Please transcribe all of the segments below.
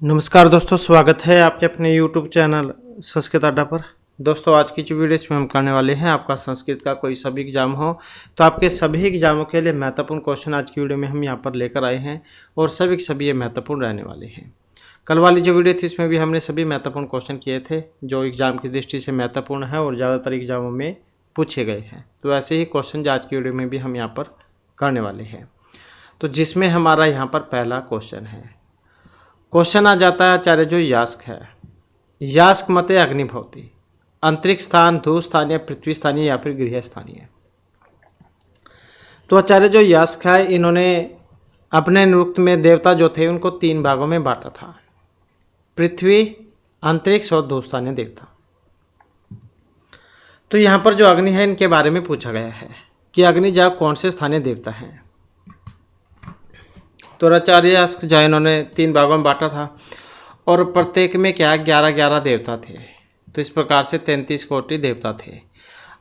नमस्कार दोस्तों, स्वागत है आपके अपने YouTube चैनल संस्कृत अड्डा पर। दोस्तों, आज की जो वीडियो इसमें हम करने वाले हैं, आपका संस्कृत का कोई सभी एग्जाम हो तो आपके सभी एग्जामों के लिए महत्वपूर्ण क्वेश्चन आज की वीडियो में हम यहाँ पर लेकर आए हैं और सभी के सभी ये महत्वपूर्ण रहने वाले हैं। कल वाली जो वीडियो थी इसमें भी हमने सभी महत्वपूर्ण क्वेश्चन किए थे जो एग्जाम की दृष्टि से महत्वपूर्ण है और ज़्यादातर एग्जामों में पूछे गए हैं। तो ऐसे ही क्वेश्चन आज की वीडियो में भी हम यहाँ पर करने वाले हैं। तो जिसमें हमारा यहाँ पर पहला क्वेश्चन है, क्वेश्चन आ जाता है आचार्य जो यास्क है, यास्क मते अग्निभवती, अंतरिक्ष स्थान, धू स्थानीय, पृथ्वी स्थानीय या फिर गृह स्थानीय। तो आचार्य जो यास्क है, इन्होंने अपने नृत्य में देवता जो थे उनको 3 भागों में बांटा था, पृथ्वी, अंतरिक्ष और धू स्थानीय देवता। तो यहाँ पर जो अग्नि है इनके बारे में पूछा गया है कि अग्नि जा कौन से स्थानीय देवता हैं। तो आचार्य यास्क जो इन्होंने 3 भागों में बांटा था और प्रत्येक में क्या 11-11 देवता थे। तो इस प्रकार से 33 कोटि देवता थे।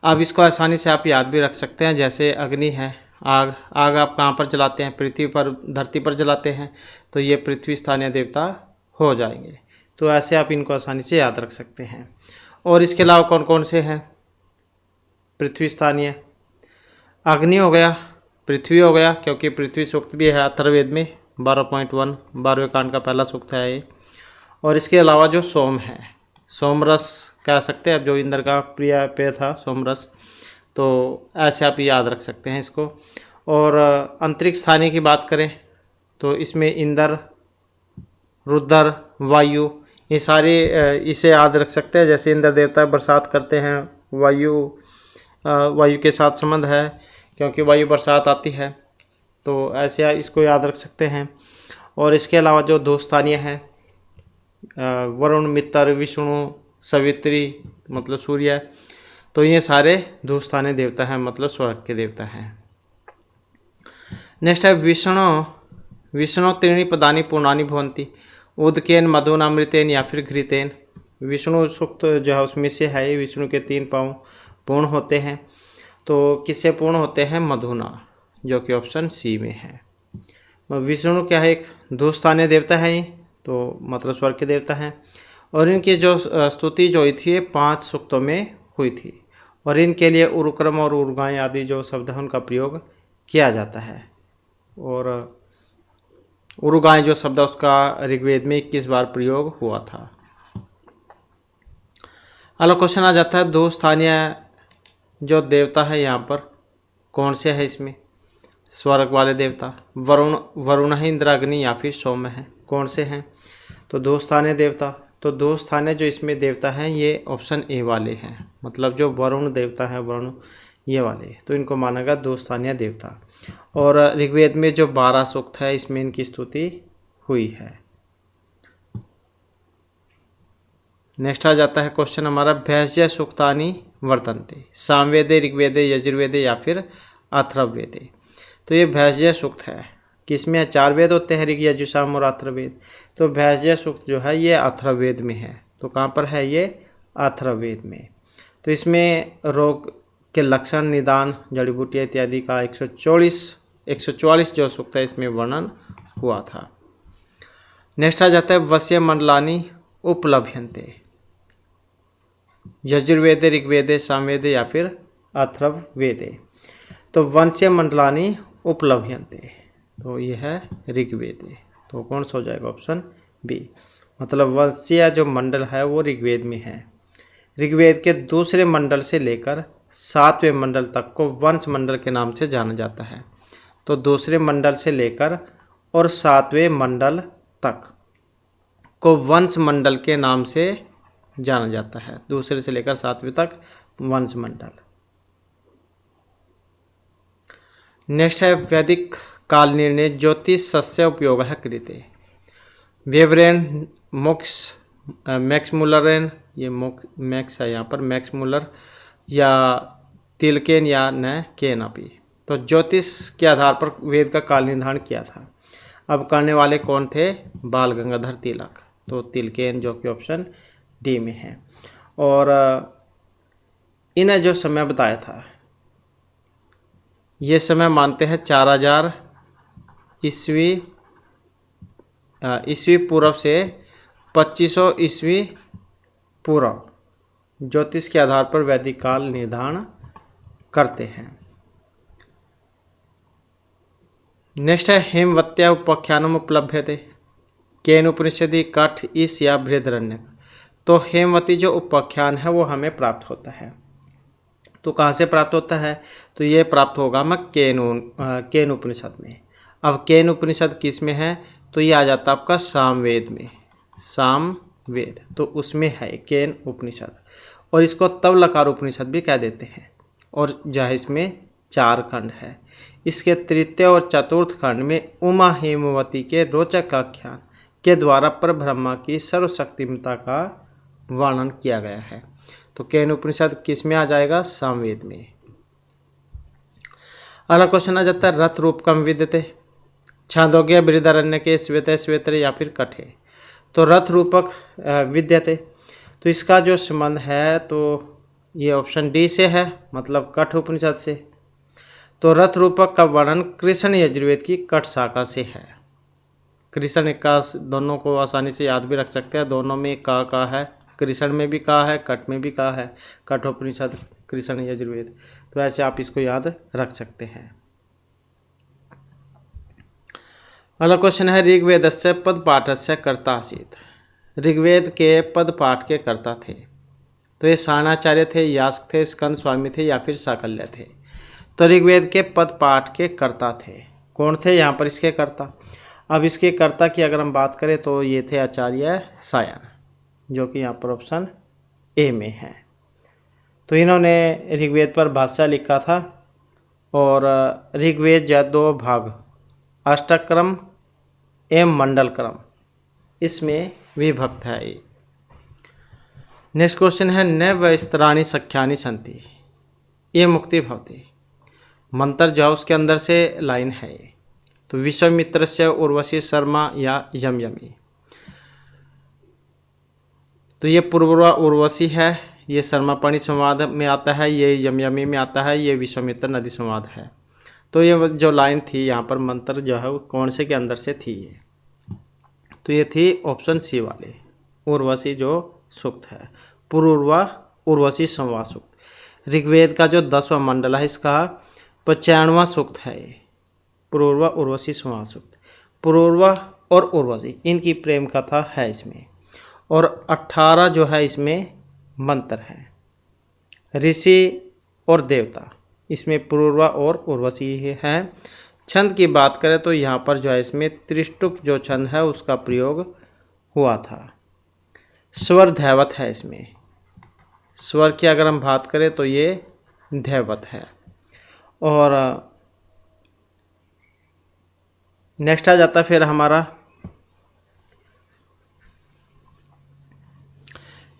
अब इसको आसानी से आप याद भी रख सकते हैं। जैसे अग्नि है, आग, आग आप कहाँ पर जलाते हैं? पृथ्वी पर, धरती पर जलाते हैं, तो ये पृथ्वी स्थानीय देवता हो जाएंगे। तो ऐसे आप इनको आसानी से याद रख सकते हैं। और इसके अलावा कौन कौन से हैं? पृथ्वी स्थानीय, अग्नि हो गया, पृथ्वी हो गया, क्योंकि पृथ्वी सूक्त भी है अथर्ववेद में 12.1 12वें कांड का पहला सूक्त है ये। और इसके अलावा जो सोम है, सोमरस कह सकते हैं, अब जो इंद्र का प्रिय पेय था सोमरस, तो ऐसे आप याद रख सकते हैं इसको। और अंतरिक्ष स्थानीय की बात करें तो इसमें इंद्र, रुद्र, वायु, ये सारे इसे याद रख सकते हैं। जैसे इंद्र देवता बरसात करते हैं, वायु के साथ संबंध है क्योंकि वायु बरसात आती है, तो ऐसे इसको याद रख सकते हैं। और इसके अलावा जो धू स्थानीय है, वरुण, मित्र, विष्णु, सवित्री मतलब सूर्य, तो ये सारे धू स्थानीय देवता हैं, मतलब स्वर्ग के देवता हैं। नेक्स्ट है विष्णु त्रीणि पदानि पूर्णानि भवन्ति, उदकेन, मधुन, अमृतेन या फिर घृतेन। विष्णु सूक्त जो है उसमें से है, विष्णु के 3 पाँव पूर्ण होते हैं। तो किससे पूर्ण होते हैं? मधुना, जो कि ऑप्शन सी में है। विष्णु क्या है? एक धू स्थानीय देवता है ये, तो मतलब स्वर्ग के देवता हैं। और इनकी जो स्तुति जो हुई थी 5 सूक्तों में हुई थी और इनके लिए उरुक्रम और उर्गाएँ आदि जो शब्द है उनका प्रयोग किया जाता है। और उरुगाएँ जो शब्द है उसका ऋग्वेद में 21 बार प्रयोग हुआ था। अगला क्वेश्चन आ जाता है, धू स्थानीय जो देवता है यहाँ पर कौन से है? इसमें स्वर्ग वाले देवता वरुण है, इंद्र, अग्नि या फिर सोम है, कौन से हैं? तो धू स्थानीय देवता, तो धू स्थानीय जो इसमें देवता हैं ये ऑप्शन ए वाले हैं, मतलब जो वरुण देवता है, वरुण ये वाले, तो इनको माना गया धू स्थानीय देवता। और ऋग्वेद में जो 12 सूक्त है इसमें इनकी स्तुति हुई है। नेक्स्ट आ जाता है क्वेश्चन हमारा, भैष्य सूक्तानि वर्तन्ते, सामवेदे, ऋग्वेदे, यजुर्वेदे या फिर अथर्ववेदे। तो ये भैष्य सूक्त है, किसमें 4 वेद होते हैं, ऋग, यजु, साम और अथर्ववेद। तो भैष्य सूक्त जो है ये अथर्ववेद में है। तो कहाँ पर है ये? अथर्ववेद में। तो इसमें रोग के लक्षण, निदान, जड़ी बूटियाँ इत्यादि का 144 जो सूक्त है इसमें वर्णन हुआ था। नेक्स्ट आ जाता है, वस्य मंडलानि उपलभ्यन्ते, यजुर्वेदे, ऋग्वेदे, सामवेदे या फिर अथर्ववेदे। तो वंश्य मंडलानि उपलभ्यन्ते, तो ये है ऋग्वेदे। तो कौन सा हो जाएगा? ऑप्शन बी, मतलब वंशीय जो मंडल है वो ऋग्वेद में है। ऋग्वेद के दूसरे मंडल से लेकर 7वें मंडल तक को वंश मंडल के नाम से जाना जाता है। तो दूसरे मंडल से लेकर और 7वें मंडल तक को वंश मंडल के नाम से जाना जाता है, दूसरे से लेकर 7वें तक वंश मंडल। नेक्स्ट है, वैदिक काल निर्णय ज्योतिष सस्य उपयोग है कृते, वेवरेन, मैक्स मुलरेन, ये मैक्स है यहाँ पर, मैक्स मुलर या तिलकेन या न केनापी। तो ज्योतिष के आधार पर वेद का काल निर्धारण किया था। अब करने वाले कौन थे? बाल गंगाधर तिलक। तो तिलकेन जो कि ऑप्शन डी में है। और इन्हें जो समय बताया था ये समय मानते हैं 4000 ईस्वी पूर्व से 2500 ईस्वी पूर्व ज्योतिष के आधार पर वैदिक काल निर्धारण करते हैं। नेक्स्ट है हेमवत्या उपाख्यानम उपलभ्यते केन उपनिषदि कठ ईश या बृहदारण्यक। तो हेमवती जो उपाख्यान है वो हमें प्राप्त होता है। तो कहाँ से प्राप्त होता है? तो ये प्राप्त होगा हमें केन उपनिषद में। अब केन उपनिषद किस में है? तो ये आ जाता है आपका सामवेद में, सामवेद, तो उसमें है केन उपनिषद। और इसको तव लकार उपनिषद भी कह देते हैं। और जहाँ इसमें 4 खंड है। इसके तृतीय और चतुर्थ खंड में उमा हेमवती के रोचक आख्यान के द्वारा पर ब्रह्मा की सर्वशक्तिमता का वर्णन किया गया है। तो केन उपनिषद किस में आ जाएगा? सामवेद में। अगला क्वेश्चन आ जाता है रथ रूप कम विद्यते छांदोग्य बृहदारण्य के श्वेत या फिर कठे। तो रथ रूपक विद्यते, तो इसका जो संबंध है तो ये ऑप्शन डी से है, मतलब कठ उपनिषद से। तो रथ रूपक का वर्णन कृष्ण यजुर्वेद की कठ शाखा से है। कृष्ण का दोनों को आसानी से याद भी रख सकते हैं, दोनों में का है, कृष्ण में भी का है, कठ में भी का है, कठोपनिषद कृष्ण यजुर्वेद। तो ऐसे आप इसको याद रख सकते हैं। अगला क्वेश्चन है ऋग्वेदस्य पद पाठस्य कर्ता आसीत्। ऋग्वेद के पद पाठ के कर्ता थे। तो ये सारणाचार्य थे, यास्क थे, स्कंद स्वामी थे या फिर साकल्य थे। तो ऋग्वेद के पद पाठ के कर्ता थे। कौन थे यहाँ पर इसके कर्ता? अब इसके कर्ता की अगर हम बात करें तो ये थे आचार्य सायन, जो कि यहाँ पर ऑप्शन ए में है। तो इन्होंने ऋग्वेद पर भाष्य लिखा था। और ऋग्वेद जो 2 भाग अष्टक्रम एवं मंडल क्रम इसमें विभक्त है। नेक्स्ट क्वेश्चन है न वस्त्राणि सख्यानि संति ये मुक्ति भवति। मंत्र जो है उसके अंदर से लाइन है। तो विश्वामित्र से उर्वशी शर्मा या यमयमी। तो ये पूर्वा उर्वशी है, ये शर्मापणि संवाद में आता है, ये यमयमी में आता है, ये विश्वामित्र नदी संवाद है। तो ये जो लाइन थी यहाँ पर मंत्र जो है वो कौन से के अंदर से थी? ये तो ये थी ऑप्शन सी वाले उर्वशी जो सूक्त है, पूर्वा उर्वशी संवाद सूक्त। ऋग्वेद का जो 10वां मंडल है इसका 95वां सूक्त है ये पूर्वा उर्वशी संवाद सूक्त। पूर्वा और उर्वशी इनकी प्रेम कथा है इसमें। और 18 जो है इसमें मंत्र हैं, ऋषि और देवता इसमें पूर्वा और उर्वशी है। छंद की बात करें तो यहाँ पर जो है इसमें त्रिष्टुप जो छंद है उसका प्रयोग हुआ था। स्वर धैवत है इसमें। स्वर की अगर हम बात करें तो ये धैवत है। और नेक्स्ट आ जाता फिर हमारा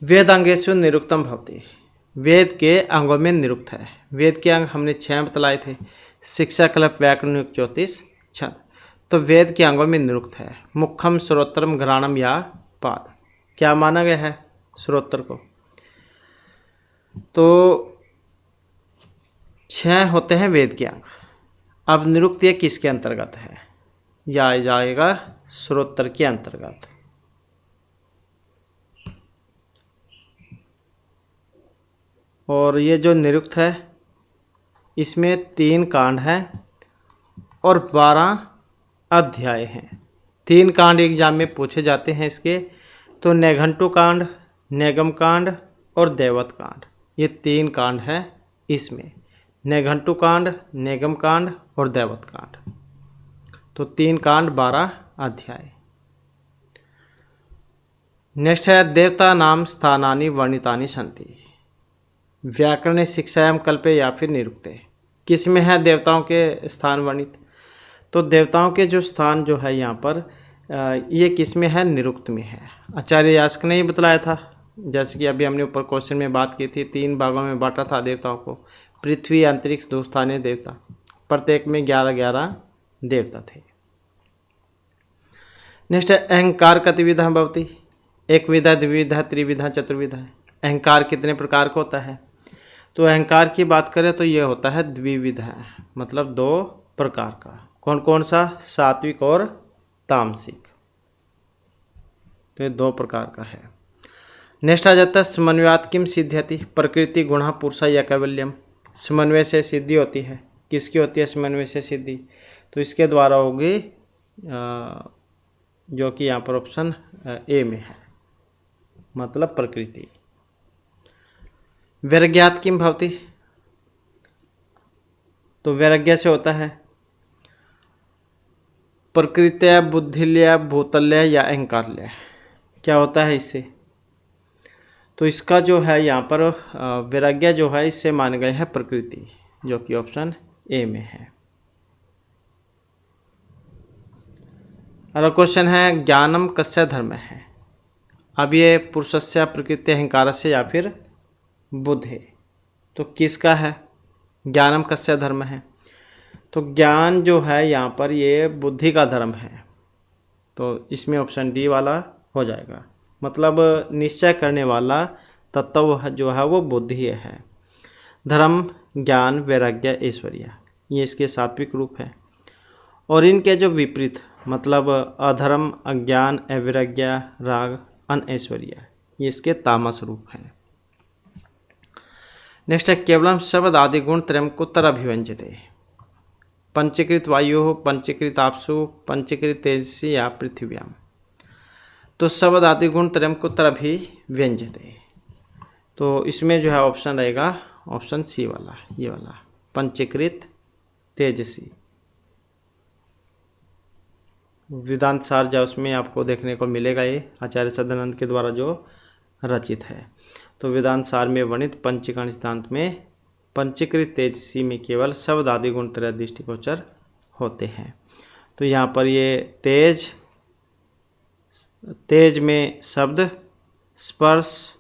वेदांगेषु निरुक्तम भवति। वेद के अंगों में निरुक्त है। वेद के अंग हमने 6 बतलाए थे, शिक्षा, कल्प, व्याकरण, ज्योतिष, छंद। तो वेद के अंगों में निरुक्त है। मुखम, श्रोत्रम, घ्राणम या पाद। क्या माना गया है श्रोत्र को? तो 6 होते हैं वेद के अंग। अब निरुक्त ये किसके अंतर्गत है? या आ जाएगा श्रोत्र के अंतर्गत। और ये जो निरुक्त है इसमें 3 कांड हैं और 12 अध्याय हैं। 3 कांड एग्जाम में पूछे जाते हैं इसके। तो नैघंटु कांड, नैगम कांड और दैवत कांड, ये 3 कांड हैं इसमें। नैघंटु कांड, नैगम कांड और दैवत कांड। तो 3 कांड 12 अध्याय। नेक्स्ट है देवता नाम स्थानानि वर्णितानि सन्ति। व्याकरण, शिक्षा एवं कल्पे या फिर निरुक्ते। किस में है देवताओं के स्थान वर्णित? तो देवताओं के जो स्थान जो है यहाँ पर ये किस में है? निरुक्त में है। आचार्य यास्क ने ही बतलाया था, जैसे कि अभी हमने ऊपर क्वेश्चन में बात की थी। 3 भागों में बांटा था देवताओं को, पृथ्वी, अंतरिक्ष, 2 स्थानीय देवता। प्रत्येक में 11-11 देवता थे। नेक्स्ट है अहंकार कतिविधा भवति। 1 विधा, द्विविधा, त्रिविधा, चतुर्विधा। अहंकार कितने प्रकार का होता है? तो अहंकार की बात करें तो ये होता है द्विविधा, मतलब 2 प्रकार का। कौन कौन सा? सात्विक और तामसिक। तो ये 2 प्रकार का है। नेक्स्ट आ जाता है समन्वयात् किम सिद्ध्यति प्रकृति गुणः पुरुषः या कैवल्यम। समन्वय से सिद्धि होती है, किसकी होती है समन्वय से सिद्धि? तो इसके द्वारा होगी जो कि यहाँ पर ऑप्शन ए में है, मतलब प्रकृति। वैराग्यात् किम भवति, तो वैराग्य से होता है प्रकृत्या बुद्धिलय भूतलय या अहंकारलय। क्या होता है इससे? तो इसका जो है यहाँ पर वैराग्य जो है इससे मान गए हैं प्रकृति, जो कि ऑप्शन ए में है। अगला क्वेश्चन है ज्ञानम कस्य धर्म है। अब ये पुरुषस्य प्रकृति अहंकारस्य या फिर बुद्धि, तो किसका है? ज्ञानम कस्य धर्म है, तो ज्ञान जो है यहाँ पर ये बुद्धि का धर्म है, तो इसमें ऑप्शन डी वाला हो जाएगा। मतलब निश्चय करने वाला तत्व जो है वो बुद्धि है। धर्म, ज्ञान, वैराग्य, ऐश्वर्य, ये इसके सात्विक रूप है। और इनके जो विपरीत मतलब अधर्म, अज्ञान, अवैराग्य, राग, अनऐश्वर्य, ये इसके तामस रूप हैं। नेक्स्ट है केवलम शब्द आदि गुण त्रयम कुत्र अभिव्यंजते। पंचीकृत वायु, पंचीकृत आपसु, पंचीकृत तेजसी या पृथ्व्याम। तो शब्द आदि गुण त्रयम कुत्र अभिव्यंजते, तो इसमें जो है ऑप्शन रहेगा ऑप्शन सी वाला, ये वाला पंचीकृत तेजसी। वेदांत सार जो उसमें आपको देखने को मिलेगा, ये आचार्य सदानंद के द्वारा जो रचित है। तो वेदांत सार में वर्णित पंचीकरण सिद्धांत में पंचीकृत तेजसी में केवल शब्द आदि गुण त्रय दृष्टिगोचर होते हैं। तो यहाँ पर ये तेज में शब्द, स्पर्श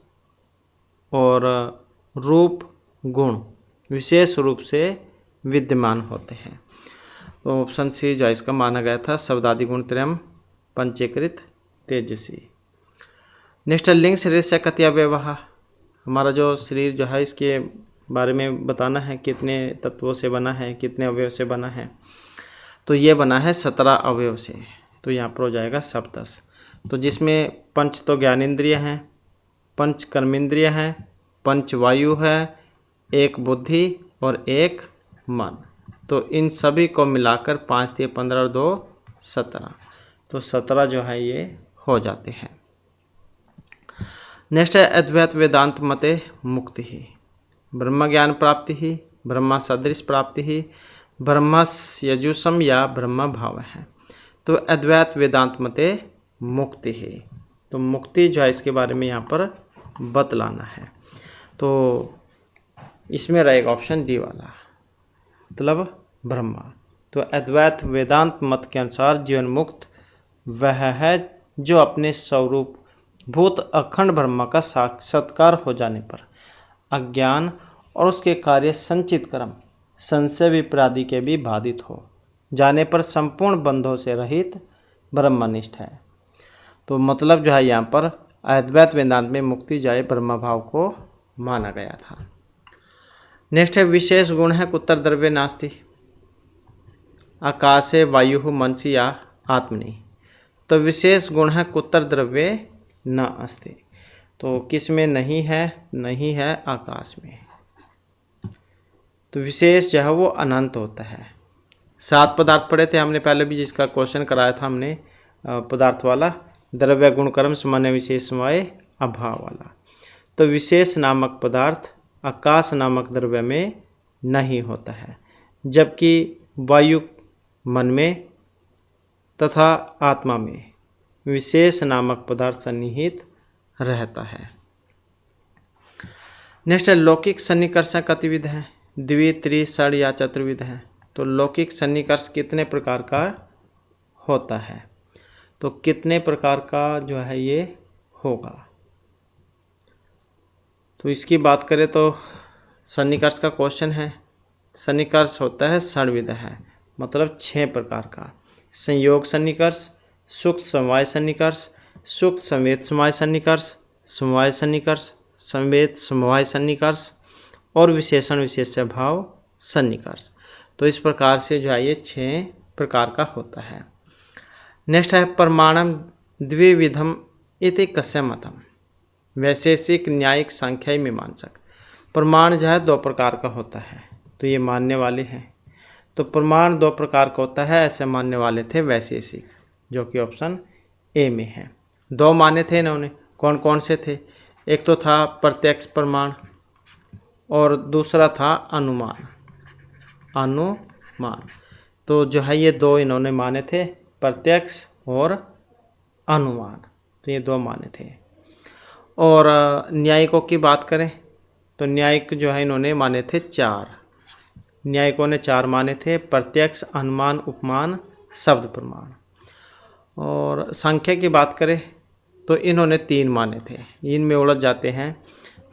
और रूप गुण विशेष रूप से विद्यमान होते हैं। तो ऑप्शन सी जो इसका माना गया था शब्दादि गुण त्रयम पंचीकृत तेजसी। नेक्स्ट लिंग शरीर से कति अवयवः। हमारा जो शरीर जो है इसके बारे में बताना है, कितने तत्वों से बना है, कितने अवयव से बना है। तो ये बना है 17 अवयव से, तो यहाँ पर हो जाएगा सप्तस। तो जिसमें पंच तो ज्ञानेंद्रिय हैं, पंच कर्मेंद्रिय हैं, पंच वायु है, एक बुद्धि और एक मन। तो इन सभी को मिलाकर 5 × 15 और 2 17, तो 17 जो है ये हो जाते हैं। नेक्स्ट है अद्वैत वेदांत मते मुक्ति ही ब्रह्म ज्ञान प्राप्ति ही ब्रह्म सदृश प्राप्ति ही ब्रह्म यजुषम या ब्रह्म भाव है। तो अद्वैत वेदांत मते मुक्ति ही, तो मुक्ति जो है इसके बारे में यहाँ पर बतलाना है। तो इसमें रहेगा ऑप्शन डी वाला, मतलब ब्रह्मा। तो अद्वैत वेदांत मत के अनुसार जीवन मुक्त वह है जो अपने स्वरूप भूत अखंड ब्रह्मा का साक्षात्कार हो जाने पर अज्ञान और उसके कार्य संचित कर्म संशय विप्रादि के भी बाधित हो जाने पर संपूर्ण बंधों से रहित ब्रह्मनिष्ठ है। तो मतलब जो है यहाँ पर अद्वैत वेदांत में मुक्ति जाए ब्रह्म भाव को माना गया था। नेक्स्ट है विशेष गुण है कुत्र द्रव्य नास्ति आकाशे वायु मनसी या आत्मनि। तो विशेष गुण है कुत्र द्रव्य न अस्ति, तो किस में नहीं है? नहीं है आकाश में। तो विशेष जो है वो अनंत होता है। 7 पदार्थ पढ़े थे हमने पहले भी, जिसका क्वेश्चन कराया था हमने पदार्थ वाला, द्रव्य गुण कर्म सामान्य विशेष समवाय अभाव वाला। तो विशेष नामक पदार्थ आकाश नामक द्रव्य में नहीं होता है, जबकि वायु मन में तथा आत्मा में विशेष नामक पदार्थ सन्निहित रहता है। नेक्स्ट है लौकिक सन्निकर्ष कतिविध है? द्वि, त्रि, षड या चतुर्विध है। तो लौकिक सन्निकर्ष कितने प्रकार का होता है? तो कितने प्रकार का जो है ये होगा? तो इसकी बात करें तो सन्निकर्ष का क्वेश्चन है, सन्निकर्ष होता है षड्विध है, मतलब 6 प्रकार का। संयोग सन्निकर्ष, सूक्त समवाय सन्निकर्ष, सूक्त संवेद समवाय सन्निकर्ष, समवाय सन्निकर्ष, संवेद समवाय सन्निकर्ष और विशेषण विशेष्य भाव सन्निकर्ष। तो इस प्रकार से जो है ये 6 प्रकार का होता है। नेक्स्ट है प्रमाणम द्विविधम इति कस्य मतम। वैशेषिक, न्यायिक, सांख्यिक, मीमांसक। प्रमाण जो है दो प्रकार का होता है, तो ये मानने वाले हैं। तो प्रमाण दो प्रकार का होता है, ऐसे मानने वाले थे वैशेषिक, जो कि ऑप्शन ए में है। दो माने थे इन्होंने, कौन कौन से थे? एक तो था प्रत्यक्ष प्रमाण और दूसरा था अनुमान। तो जो है ये दो इन्होंने माने थे, प्रत्यक्ष और अनुमान, तो ये दो माने थे। और न्यायिकों की बात करें तो न्यायिक जो है इन्होंने माने थे 4। न्यायिकों ने 4 माने थे, प्रत्यक्ष, अनुमान, उपमान, शब्द प्रमाण। और संख्या की बात करें तो इन्होंने 3 माने थे। इनमें उलझ जाते हैं,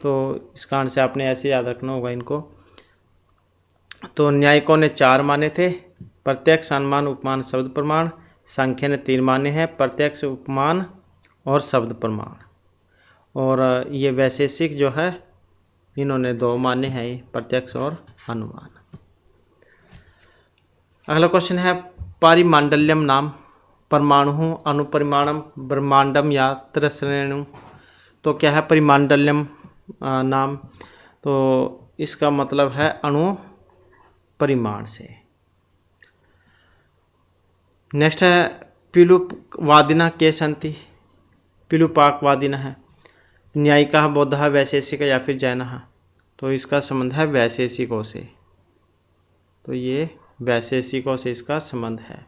तो इस कारण से आपने ऐसे याद रखना होगा इनको। तो न्यायिकों ने 4 माने थे, प्रत्यक्ष, अनुमान, उपमान, शब्द प्रमाण। संख्या ने 3 माने हैं, प्रत्यक्ष, उपमान और शब्द प्रमाण। और ये वैशेषिक जो है इन्होंने 2 माने हैं, प्रत्यक्ष और अनुमान। अगला क्वेश्चन है पारिमांडल्यम नाम परमाणु अनुपरिमाणम ब्रह्मांडम या त्रिश्रेणु। तो क्या है परिमांडल्यम नाम? तो इसका मतलब है अणु परिमाण से। नेक्स्ट है पिलुपवादिना के संति। पिलुपाकवादिना है, न्यायिका, बौद्ध, वैशेषिक या फिर जैन। तो इसका संबंध है वैशेषिकों से, तो ये वैशेषिकों से इसका संबंध है।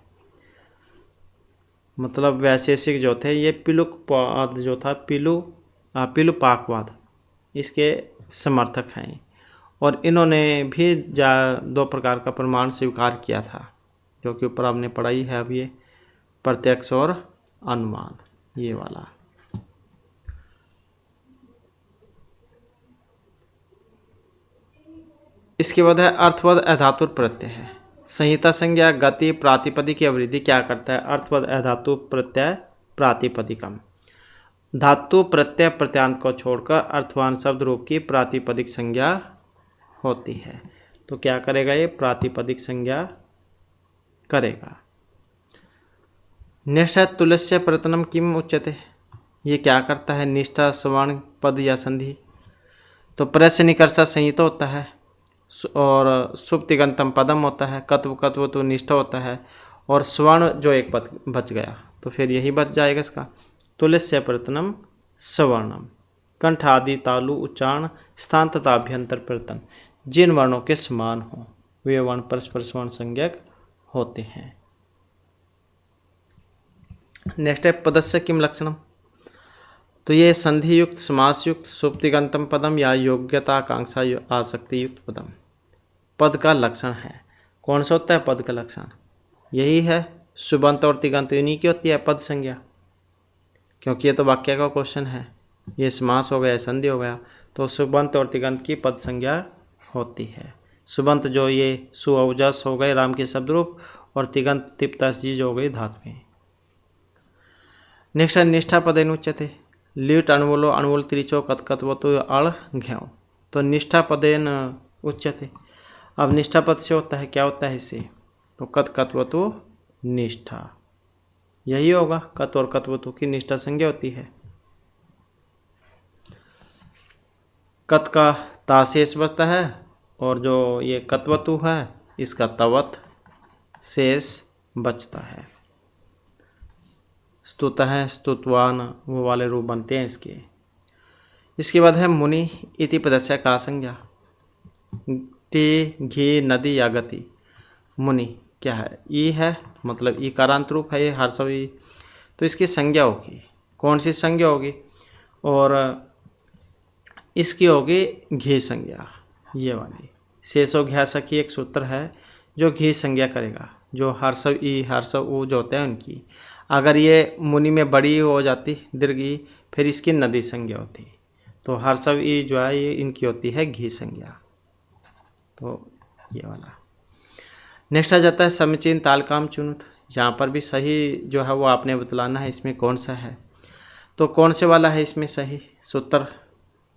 मतलब वैशेषिक जो थे ये पिलुपवाद जो था, पिलुपाकवाद, इसके समर्थक हैं। और इन्होंने भी 2 प्रकार का प्रमाण स्वीकार किया था, जो कि ऊपर आपने पढ़ाई है अब, ये प्रत्यक्ष और अनुमान, ये वाला। इसके बाद है अर्थवद अधातु प्रत्यय है। संहिता, संज्ञा, गति, प्रातिपदिक या वृद्धि क्या करता है? अर्थवद अधातु प्रत्यय प्रातिपदिकम। धातु प्रत्यय प्रत्यांत को छोड़कर अर्थवान शब्द रूप की प्रातिपदिक संज्ञा होती है। तो क्या करेगा? ये प्रातिपदिक संज्ञा करेगा। नेक्स्ट है तुलस्य प्रतनम किम उच्यते। ये क्या करता है? निष्ठा, स्वर्ण, पद या संधि। तो प्रस्य निकर्षा संहिता होता है, और सुप्तिगंतम पदम होता है, कत्व तो निष्ठा होता है, और स्वर्ण जो एक पद बच गया, तो फिर यही बच जाएगा इसका। तुलस्य प्रतनम सवर्णम। कंठ आदि तालु उच्चारण स्थान तथा अभ्यंतर प्रतन जिन वर्णों के समान हो वे वर्ण परस्पर स्वर्ण संज्ञक होते हैं। नेक्स्ट है पदस्य किम लक्षणम। तो ये संधि युक्त, समास युक्त, सुप्तिगंतम पदम या योग्यता, आकांक्षा, आसक्ति युक्त पदम पद का लक्षण है। कौन सा होता है पद का लक्षण? यही है सुबंत और तिगंत, इन्हीं की होती है पद संज्ञा, क्योंकि ये तो वाक्य का क्वेश्चन है। ये समास हो गया, संधि हो गया, तो सुबंत और तिगंत की पद संज्ञा होती है। सुबंत जो ये सुअवजस हो गए राम के शब्द रूप, और तिगंत तिप्तस जो हो गई धातुएं। नेक्स्ट है निष्ठा पदेन उच्यते। लीट अणुवलो अणुवल त्रिचो कतकत्व तो अड़ घ्याव। तो निष्ठा पदेन उच्यते। अब निष्ठा पद से होता है, क्या होता है इससे? तो कतकत्व तो निष्ठा, यही होगा। कत और कत्वतु की निष्ठा संज्ञा होती है। कत का ताशेष बचता है, और जो ये कत्वतु है इसका तवत शेष बचता है। स्तुत है, स्तुतवान, वो वाले रूप बनते हैं इसके। इसके बाद है मुनि इति पदस्य का संज्ञा। टी, घी, नदी या गति। मुनि क्या है? ई है, मतलब ई कारांत रूप है, ये हर्षव ई। तो इसकी संज्ञा होगी, कौन सी संज्ञा होगी? और इसकी होगी घी संज्ञा, ये वाली। शेषो घ्या सखी एक सूत्र है जो घी संज्ञा करेगा, जो हर्षव ई, हर्षव ऊ जो होते हैं उनकी। अगर ये मुनि में बड़ी हो जाती दीर्घी, फिर इसकी नदी संज्ञा होती। तो हर्षव ई जो है ये इनकी होती है घी संज्ञा, तो ये वाला। नेक्स्ट आ जाता है समीचीन तालकाम चुनुत। यहाँ पर भी सही जो है वो आपने बतलाना है, इसमें कौन सा है। तो कौन से वाला है इसमें सही सूत्र?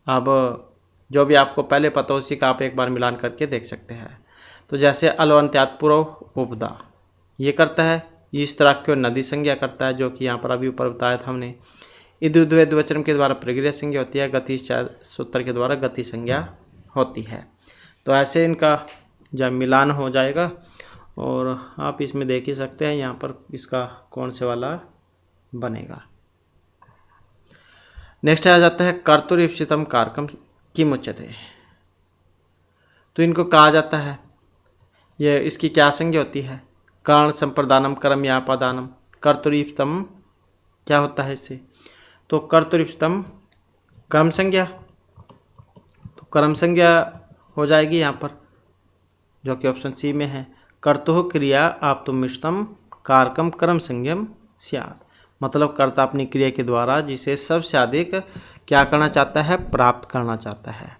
अब जो भी आपको पहले पता हो उसी का आप एक बार मिलान करके देख सकते हैं। तो जैसे अलवंत्यात पूर्व उपदा ये करता है, इस तरह की नदी संज्ञा करता है, जो कि यहाँ पर अभी ऊपर बताया था हमने। इद्विद्वय द्विवचन के द्वारा प्रक्रिया संज्ञा होती है, गति सूत्र के द्वारा गति संज्ञा होती है। तो ऐसे इनका जब मिलान हो जाएगा और आप इसमें देख ही सकते हैं यहाँ पर इसका कौन से वाला बनेगा। नेक्स्ट आ जाता है कर्तुरीप्सितम कारकम किमुच्यते। तो इनको कहा जाता है, ये इसकी क्या संज्ञा होती है, कारण संप्रदानम कर्म या पादानम। कर्तुरीप्सितम क्या होता है इससे, तो कर्तुरीप्सितम कर्म संज्ञा, तो कर्म संज्ञा हो जाएगी यहाँ पर जो कि ऑप्शन सी में है। कर्तुः क्रिया आप्तुमिष्टम कारकम कर्म संज्ञम स्यात्। मतलब कर्ता अपनी क्रिया के द्वारा जिसे सबसे अधिक क्या करना चाहता है, प्राप्त करना चाहता है,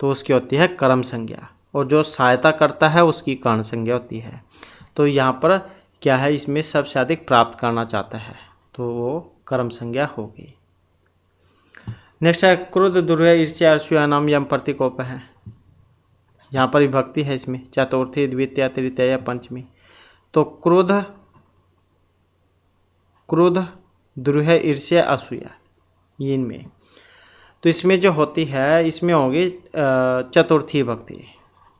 तो उसकी होती है कर्म संज्ञा, और जो सहायता करता है उसकी कारण संज्ञा होती है। तो यहाँ पर क्या है, इसमें सबसे अधिक प्राप्त करना चाहता है तो वो कर्म संज्ञा होगी। नेक्स्ट है क्रोध दुर्व्यय ईर्ष्या असूया नाम यम प्रतीकोप है। यहाँ पर विभक्ति है इसमें, चतुर्थी द्वितीय तृतीय या पंचमी। तो क्रोध दुर्व्यय ईर्ष्या असूया इनमें, तो इसमें जो होती है इसमें होगी चतुर्थी विभक्ति।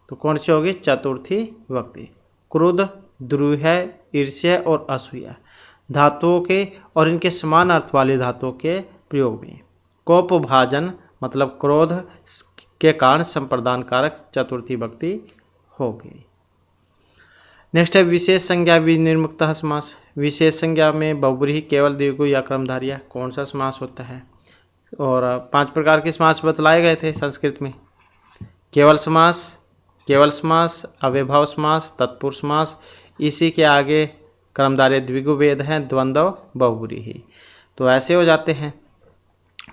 तो कौन सी होगी, चतुर्थी विभक्ति। क्रोध दुर्व्यय ईर्ष्या और असूया धातुओं के और इनके समान अर्थ वाले धातुओं के प्रयोग में कोपभाजन मतलब क्रोध के कारण संप्रदान कारक चतुर्थी विभक्ति होगी। नेक्स्ट है विशेष संज्ञा विनिर्मुक्त समास। विशेष संज्ञा में बहुब्रीहि केवल दीर्घ या क्रमधारिया कौन सा समास होता है, और 5 प्रकार के समास बतलाए गए थे संस्कृत में। केवल समास, अव्ययभाव समास, तत्पुरुष समास, इसी के आगे क्रमधारय द्विगु वेद हैं, द्वंद्व बहुब्रीहि। तो ऐसे हो जाते हैं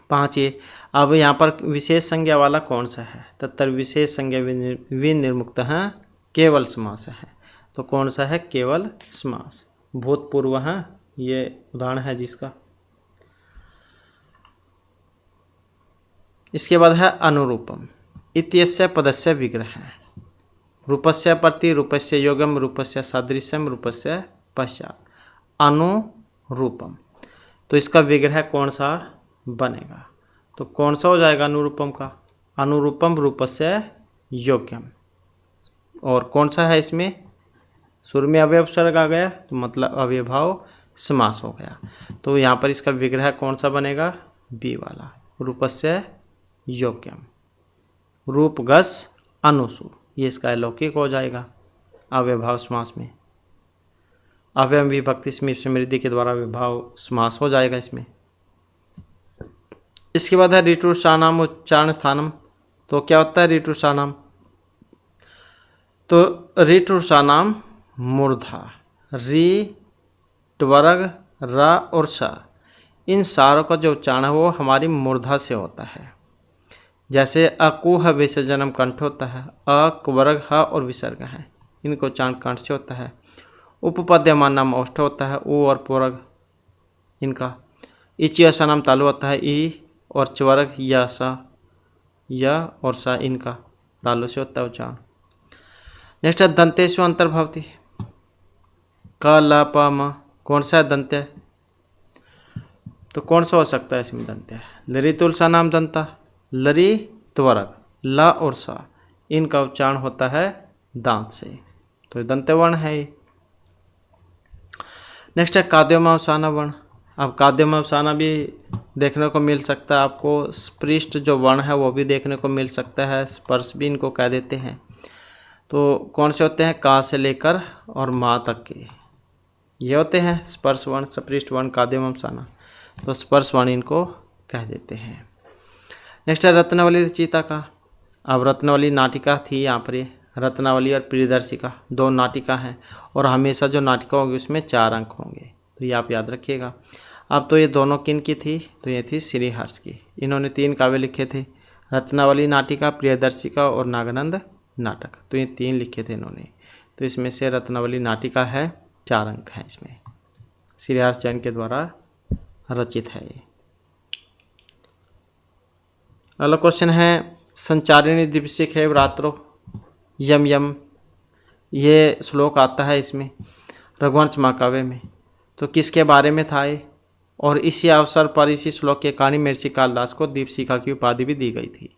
5 ये। अब यहाँ पर विशेष संज्ञा वाला कौन सा है, तत्तर विशेष संज्ञा विनिर्मुक्त है केवल समास है। तो कौन सा है, केवल समास। भूतपूर्व है ये उदाहरण है जिसका। इसके बाद है अनुरूपम। इत्यस्य पदस्य विग्रह है। रूपस्य प्रति, रूपस्य योगम, रूपस्य सादृश्यम, रूपस्य पश्चात। अनुरूपम, तो इसका विग्रह कौन सा बनेगा, तो कौन सा हो जाएगा अनुरूपम का, अनुरूपम रूपस्य योग्यम। और कौन सा है इसमें, शुरू में अवयव स्वर्ग आ गया तो मतलब अव्ययभाव समास हो गया। तो यहाँ पर इसका विग्रह कौन सा बनेगा, बी वाला, रूपस्य योग्यम। रूपगस अनुसु, ये इसका लौकिक हो जाएगा अव्ययभाव समास में। अव्यय विभक्ति स्मृति के द्वारा अव्ययभाव समास हो जाएगा इसमें। इसके बाद है ऋतुषानाम उच्चारण स्थानम। तो क्या होता है ऋतुषानाम, तो ऋतुषानाम मूर्धा, री, ट्वर्ग, रा और सा, इन सारों का जो उच्चारण है वो हमारी मूर्धा से होता है। जैसे अकुह विसर्जनम कंठ होता है, अक्वर्ग ह और विसर्ग है, इनको उच्चारण कंठ से होता है। उपपद्यमान नाम औष्ठ होता है, उ और पूर्ग इनका। इचियसा नाम तालु होता है, ई और च्वर्ग या सा, या और सा इनका तालु से होता है उच्चारण। नेक्स्ट है दंतेषु अंतर्भवती। क ल प म, कौन सा है दंत्य, तो कौन सा हो सकता है इसमें दंत्य, लरी तुलसा नाम दंता, लरी त्वरक, ल और सा, इनका उच्चारण होता है दांत से, तो दंत्य वर्ण है ये। नेक्स्ट है काद्योमावसाना वर्ण। अब काद्योमावसाना भी देखने को मिल सकता है आपको, स्पृष्ट जो वर्ण है वो भी देखने को मिल सकता है, स्पर्श भी इनको कह देते हैं। तो कौन से होते हैं, का से लेकर और माँ तक के ये होते हैं स्पर्श वर्ण, स्पृष्ट वर्ण काद्योमावसाना, तो स्पर्श वर्ण इनको कह देते हैं। नेक्स्ट है रत्नावली रचिता का। अब रत्नावली नाटिका थी यहाँ पर, ये रत्नावली और प्रियदर्शिका 2 नाटिका हैं, और हमेशा जो नाटिका होगी उसमें 4 अंक होंगे, तो ये आप याद रखिएगा। अब तो ये दोनों किन की थी, तो ये थी श्रीहर्ष की। इन्होंने 3 काव्य लिखे थे, रत्नावली नाटिका, प्रियदर्शिका और नागानंद नाटक, तो ये 3 लिखे थे इन्होंने। तो इसमें से रत्नावली नाटिका है, 4 अंक हैं इसमें, श्रीहर्ष जैन के द्वारा रचित है ये। अगला क्वेश्चन है संचारिणी दिवसिक है रात्रो यम यम, ये श्लोक आता है इसमें रघुवंश महाकाव्य में। तो किसके बारे में था ये, और इसी अवसर पर इसी श्लोक के कहानी महर्षि कालिदास को दीपशिखा की उपाधि भी दी गई थी।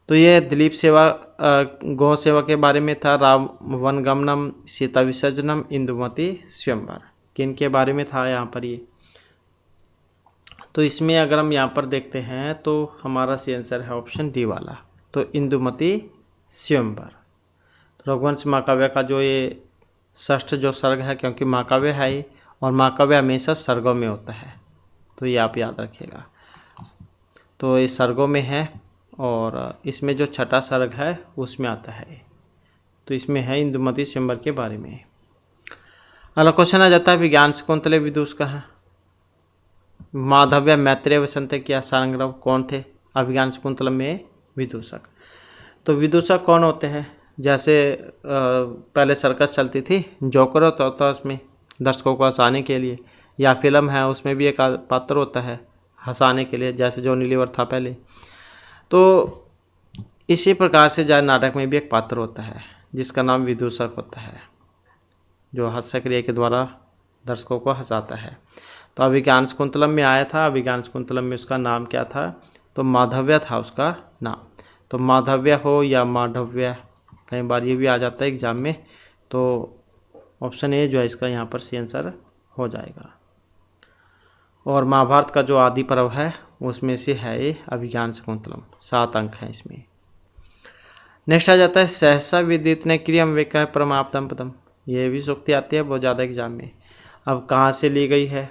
तो ये दिलीप सेवा गौ सेवा के बारे में था। रावण गमनम, सीता विसर्जनम, इंदुमती स्वयंवर, किन बारे में था यहाँ पर ये। तो इसमें अगर हम यहाँ पर देखते हैं तो हमारा सी आंसर है ऑप्शन डी वाला, तो इंदुमती स्वयंवर। तो रघुवंश महाकाव्य का जो ये षष्ठ जो सर्ग है, क्योंकि महाकाव्य है ये, और महाकाव्य हमेशा सर्गों में होता है, तो ये आप याद रखिएगा। तो ये सर्गों में है और इसमें जो छठा सर्ग है उसमें आता है। तो इसमें है इंदुमती स्वयंवर के बारे में। अगला क्वेश्चन आ जाता है विज्ञान शकुंतले विदुष का है। माधव्य, मैत्रेय, वसंत के सारंगराव कौन थे अभिज्ञान शकुंतलम में विदूषक? तो विदूषक कौन होते हैं? जैसे पहले सर्कस चलती थी, जोकर होता था उसमें दर्शकों को हंसाने के लिए, या फिल्म है उसमें भी एक पात्र होता है हंसाने के लिए, जैसे जॉनी लीवर था पहले। तो इसी प्रकार से जाय नाटक में भी एक पात्र होता है जिसका नाम विदूषक होता है, जो हास्य क्रिया के द्वारा दर्शकों को हंसाता है। तो अभिज्ञान शकुंतलम में आया था। अभिज्ञान शकुंतलम में उसका नाम क्या था? तो माधव्य था उसका नाम। तो माधव्य हो या माधव्य, कई बार ये भी आ जाता है एग्जाम में। तो ऑप्शन ए जो है इसका यहाँ पर सी आंसर हो जाएगा। और महाभारत का जो आदि पर्व है उसमें से है ये अभिज्ञान शकुंतलम। 7 अंक हैं इसमें। नेक्स्ट आ जाता है सहसा विदित ने क्रियम वे कह परमाप्तम पदम। ये भी सूक्ति आती है बहुत ज़्यादा एग्जाम में। अब कहाँ से ली गई है?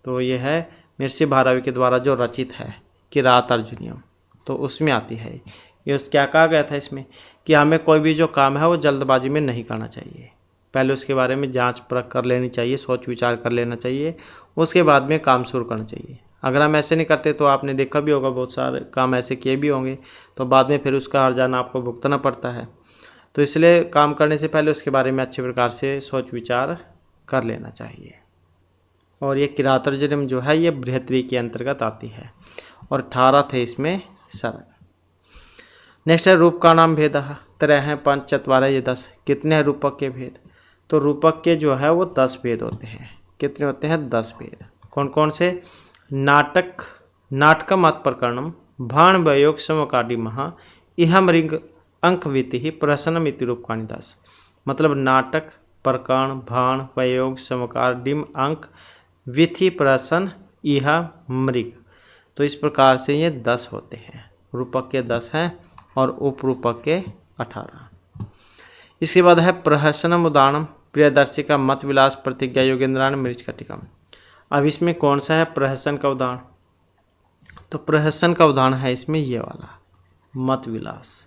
तो ये है महर्षि भारवी के द्वारा जो रचित है किरात अर्जुनियम, तो उसमें आती है ये। क्या कहा गया था इसमें कि हमें कोई भी जो काम है वो जल्दबाजी में नहीं करना चाहिए, पहले उसके बारे में जांच परख कर लेनी चाहिए, सोच विचार कर लेना चाहिए, उसके बाद में काम शुरू करना चाहिए। अगर हम ऐसे नहीं करते तो आपने देखा भी होगा बहुत सारे काम ऐसे किए भी होंगे, तो बाद में फिर उसका हर्जाना आपको भुगतना पड़ता है। तो इसलिए काम करने से पहले उसके बारे में अच्छे प्रकार से सोच विचार कर लेना चाहिए। और ये किरात अर्जुनियम जो है ये बृहत्तरी के अंतर्गत आती है और 18 थे इसमें सर्ग। नेक्स्ट है रूप का नाम भेद। 3 हैं 5 चत्वारः ये 10। कितने हैं रूपक के भेद? तो रूपक के जो है वो 10 भेद होते हैं। कितने होते हैं? 10 भेद। कौन कौन से? नाटकम मत प्रकरणम, भाण वयोग समकाडी महा, इहम रिंग अंक विति प्रसन्नम इति रूपकाणि 10। मतलब नाटक, प्रकरण, भाण, वयोग, समकार, डिम, अंक, विधि, प्रसन, इहा, मृग। तो इस प्रकार से ये 10 होते हैं। रूपक के 10 हैं और उपरूपक के 18। इसके बाद है प्रहसनम उदाहरणम, प्रियदर्शिका, मत विलास, प्रतिज्ञा योगेंद्रान, मृच्छकटिकम। अब इसमें कौन सा है प्रहसन का उदाहरण? तो प्रहसन का उदाहरण है इसमें ये वाला मत विलास।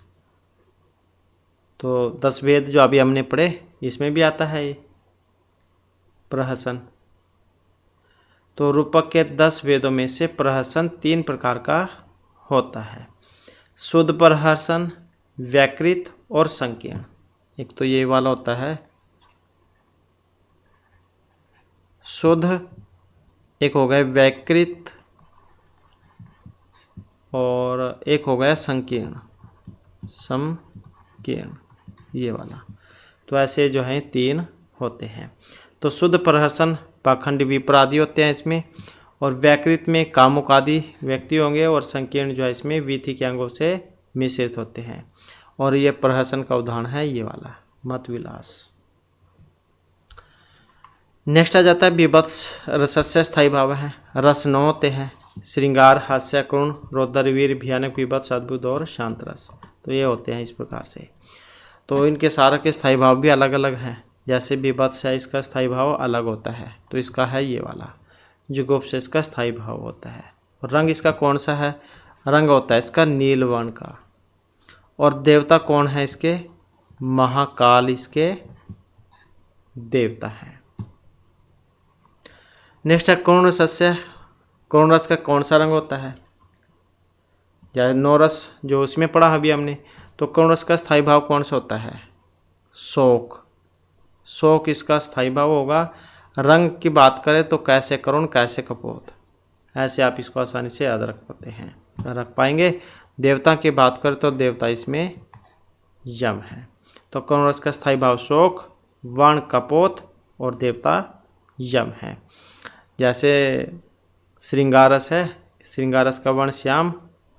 तो 10 भेद जो अभी हमने पढ़े इसमें भी आता है ये प्रहसन। तो रूपक के 10 भेदों में से प्रहसन 3 प्रकार का होता है, शुद्ध प्रहसन, व्याकृत और संकीर्ण। एक तो ये वाला होता है शुद्ध, एक हो गया व्याकृत और एक हो गया संकीर्ण, ये वाला। तो ऐसे जो है 3 होते हैं। तो शुद्ध प्रहसन पाखंडी विपराधी होते हैं इसमें, और व्याकृत में कामुक आदि व्यक्ति होंगे, और संकीर्ण जो है इसमें वीथी के अंगों से मिश्रित होते हैं। और ये प्रहसन का उदाहरण है ये वाला मत विलास। नेक्स्ट आ जाता है विभत्स रसस्य स्थायी भाव है। रस 9 होते हैं, श्रृंगार, हास्य, करुण, रौद्र, वीर, भयानक, विभत्स, अद्भुत और शांत रस। तो ये होते हैं इस प्रकार से। तो इनके सारे के स्थायी भाव भी अलग अलग हैं। जैसे विभत्स है इसका स्थायी भाव अलग होता है, तो इसका है ये वाला। जुगुप्स से इसका स्थायी भाव होता है। और रंग इसका कौन सा है? रंग होता है इसका नील वर्ण का। और देवता कौन है इसके? महाकाल इसके देवता हैं। नेक्स्ट है करुण रसस्य। करुण रस का कौन सा रंग होता है? जैसे 9 रस जो उसमें पढ़ा अभी हमने, तो करुण रस का स्थायी भाव कौन सा होता है? शोक। शोक इसका स्थायी भाव होगा। रंग की बात करें तो कैसे करुण, कैसे कपोत, ऐसे आप इसको आसानी से याद रख पाएंगे। देवता की बात करें तो देवता इसमें यम है। तो करुण रस का स्थायी भाव शोक, वर्ण कपोत और देवता यम है। जैसे श्रृंगारस है, श्रृंगारस का वर्ण श्याम,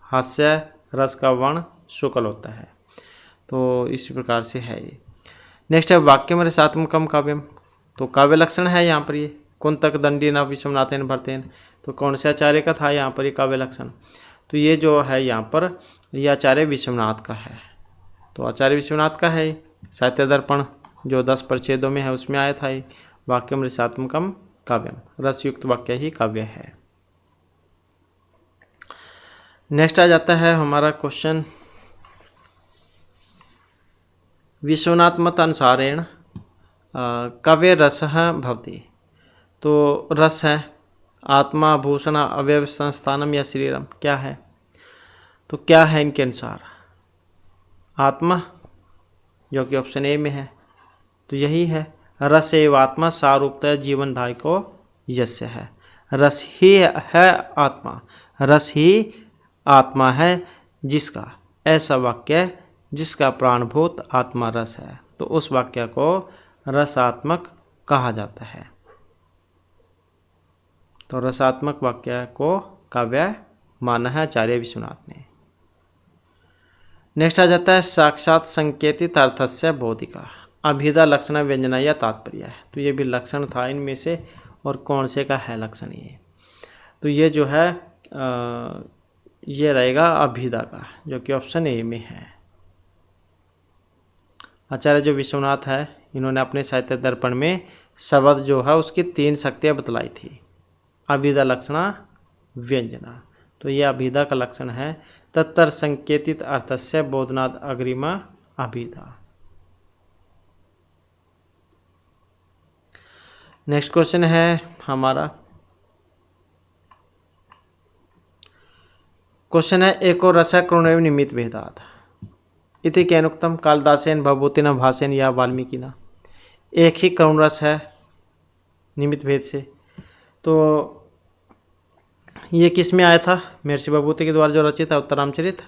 हास्य रस का वर्ण शुक्ल होता है। तो इसी प्रकार से है ये। नेक्स्ट है वाक्यम रसात्मकम काव्यम। तो काव्य लक्षण है यहाँ पर ये, कुंतक दंडी न विश्वनाथेन भरतेन। तो कौन से आचार्य का था यहाँ पर ये काव्य लक्षण? तो ये जो है यहाँ पर ये आचार्य विश्वनाथ का है। तो आचार्य विश्वनाथ का है साहित्य दर्पण जो 10 परिच्छेदों में है उसमें आया था ये वाक्यम रसात्मकम काव्यम, रसयुक्त वाक्य ही काव्य है। नेक्स्ट आ जाता है हमारा क्वेश्चन, विश्वनाथ मत अनुसारेण काव्य रस भवति। तो रस है आत्मा, भूषण, अवयव, संस्थानम या शरीरम, क्या है? तो क्या है इनके अनुसार? आत्मा, जो कि ऑप्शन ए में है, तो यही है। रस एव आत्मा सारूपतः जीवनदायी को यस्य है। रस ही है आत्मा, रस ही आत्मा है जिसका, ऐसा वाक्य जिसका प्राणभूत आत्मा रस है, तो उस वाक्य को रसात्मक कहा जाता है। तो रसात्मक वाक्य को काव्य माना है आचार्य विश्वनाथ ने। नेक्स्ट आ जाता है साक्षात संकेतित अर्थस्य बोधिका, अभिधा लक्षण व्यंजना या तात्पर्य है। तो ये भी लक्षण था इनमें से, और कौन से का है लक्षण ये? तो ये जो है ये रहेगा अभिधा का, जो कि ऑप्शन ए में है। आचार्य जो विश्वनाथ है इन्होंने अपने साहित्य दर्पण में शब्द जो है उसकी 3 शक्तियाँ बतलाई थी, अभिधा लक्षणा व्यंजना। तो यह अभिधा का लक्षण है, तत्तर संकेतित अर्थस्य बोधनाद अग्रिमा अभिधा। नेक्स्ट क्वेश्चन है हमारा, क्वेश्चन है एको रस कृणव निमित्त भेदात इति केनुक्तम कालिदासेन भवभूतिना भासेन या वाल्मीकिना। एक ही करुण रस है निमित्त भेद से। तो ये किस में आया था? महर्षि भवभूति के द्वारा जो रचित है उत्तरामचरित,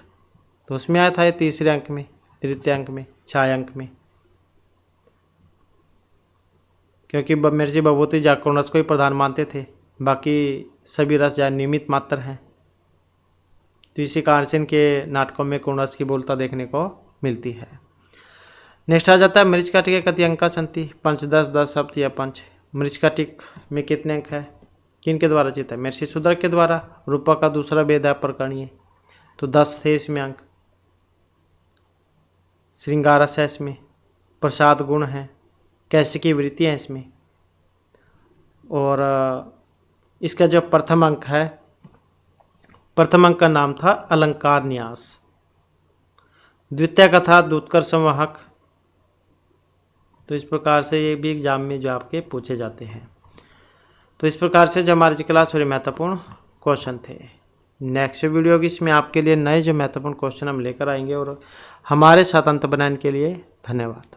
तो उसमें आया था ये 3रे अंक में, 3य अंक में, 6 अंक में, क्योंकि महर्षि भवभूति करुण रस को ही प्रधान मानते थे, बाकी सभी रस या निमित्त मात्र हैं। तो इसी कारण से इनके नाटकों में करुण रस की बोलता देखने को मिलती है। नेक्स्ट आ जाता है मरीचिकाटिके कति अंका संति, 5, 10, 10 सप्त या 5। मरीचिकाटिक में कितने अंक है? किनके द्वारा रचित है? महर्षि शूद्रक के द्वारा। रूपक का दूसरा वेद है प्रकरणीय, तो 10 थे इसमें अंक। श्रृंगारस है इसमें, प्रसाद गुण है, कैसिकी वृत्ति है इसमें, और इसका जो प्रथम अंक है, प्रथम अंक का नाम था अलंकार न्यास। द्वितीय का था दूतकर संवाहक। तो इस प्रकार से ये भी एग्जाम में जो आपके पूछे जाते हैं। तो इस प्रकार से जो हमारी क्लास थोड़ी महत्वपूर्ण क्वेश्चन थे। नेक्स्ट वीडियो की इसमें आपके लिए नए जो महत्वपूर्ण क्वेश्चन हम लेकर आएंगे, और हमारे साथ अंत बनाने के लिए धन्यवाद।